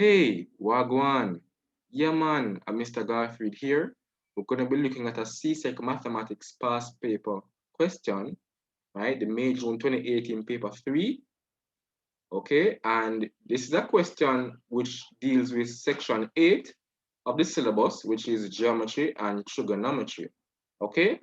Hey, Wagwan. Yeah, man, I'm Mr. Garfield here. We're going to be looking at a CSEC mathematics past paper question, right? The May June 2018 paper 3. Okay, and this is a question which deals with section 8 of the syllabus, which is geometry and trigonometry. Okay,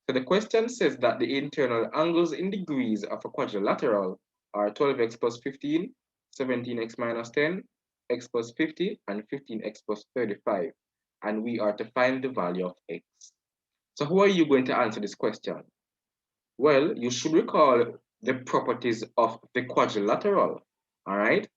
so the question says that the internal angles in degrees of a quadrilateral are 12x plus 15, 17x minus 10, x plus 50, and 15x plus 35. And we are to find the value of x. So how are you going to answer this question? Well, you should recall the properties of the quadrilateral, all right?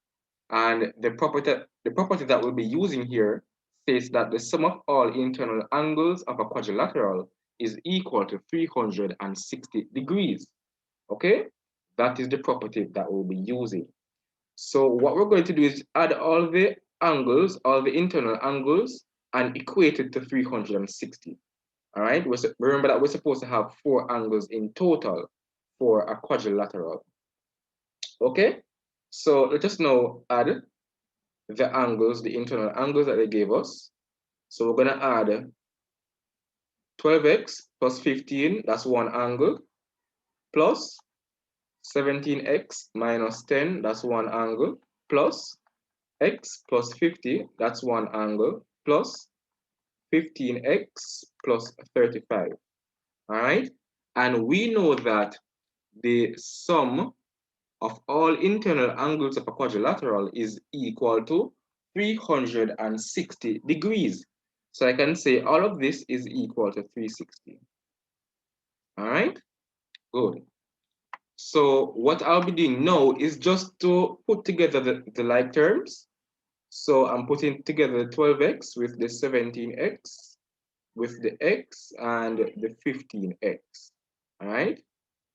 And the property that we'll be using here says that the sum of all internal angles of a quadrilateral is equal to 360 degrees. Okay? That is the property that we'll be using. So what we're going to do is add all the angles, all the internal angles, and equate it to 360. All right? Remember that we're supposed to have 4 angles in total for a quadrilateral. Okay? So let us now add the angles, the internal angles that they gave us. So we're going to add 12x plus 15, that's one angle, plus 17x minus 10, that's one angle, plus x plus 50, that's one angle, plus 15x plus 35. All right? And we know that the sum of all internal angles of a quadrilateral is equal to 360 degrees. So I can say all of this is equal to 360. All right, good. So what I'll be doing now is just to put together the like terms. So I'm putting together the 12x with the 17x, with the x and the 15x. All right.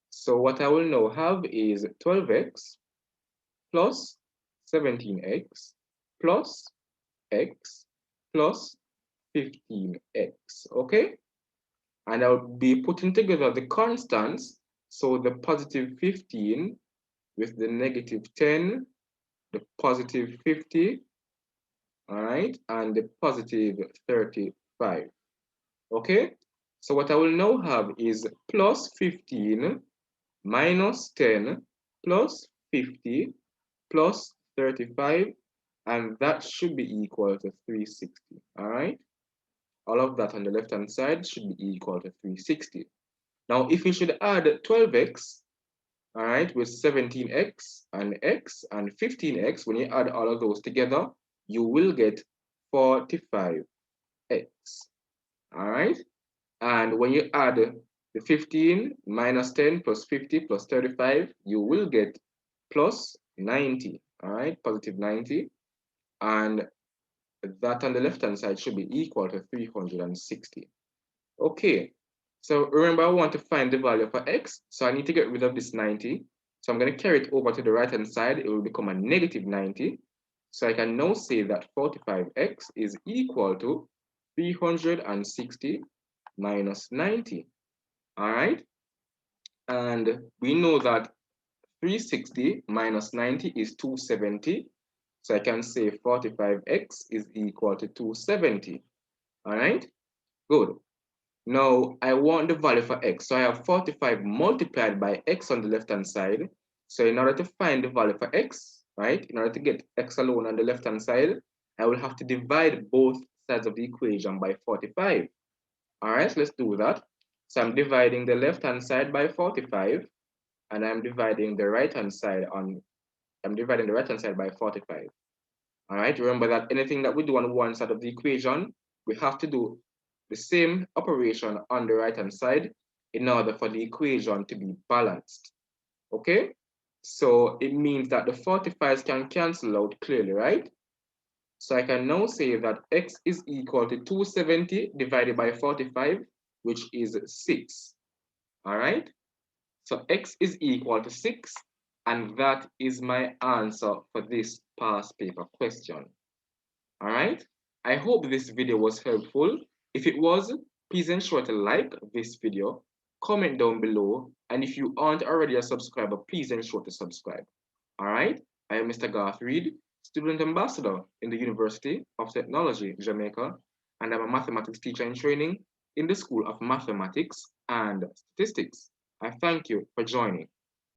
So what I will now have is 12x plus 17x plus x plus 15x, okay? And I'll be putting together the constants, so the positive 15 with the negative 10, the positive 50, all right, and the positive 35, okay? So what I will now have is plus 15 minus 10 plus 50 plus 35, and that should be equal to 360, all right? All of that on the left-hand side should be equal to 360. Now, if you should add 12x, all right, with 17x and 15x, when you add all of those together, you will get 45x, all right? And when you add the 15 minus 10 plus 50 plus 35, you will get plus 90, all right, positive 90. And that on the left-hand side should be equal to 360. Okay, so remember I want to find the value for x, so I need to get rid of this 90. So I'm going to carry it over to the right-hand side. It will become a negative 90. So I can now say that 45x is equal to 360 minus 90. All right, and we know that 360 minus 90 is 270. So I can say 45x is equal to 270. All right, good. Now I want the value for x. So I have 45 multiplied by x on the left-hand side. So in order to find the value for x, right, in order to get x alone on the left-hand side, I will have to divide both sides of the equation by 45. All right, so let's do that. So I'm dividing the left-hand side by 45, and I'm dividing the right-hand side by 45. All right, remember that anything that we do on one side of the equation, we have to do the same operation on the right-hand side in order for the equation to be balanced, okay? So it means that the 45s can cancel out clearly, right? So I can now say that x is equal to 270 divided by 45, which is 6, all right? So x is equal to 6, and that is my answer for this past paper question. All right, I hope this video was helpful. If it was, please ensure to like this video, comment down below, and if you aren't already a subscriber, please ensure to subscribe. All right, I am Mr. Garth Reed. student ambassador in the University of Technology, Jamaica, and I'm a mathematics teacher in training in the School of Mathematics and Statistics. I thank you for joining.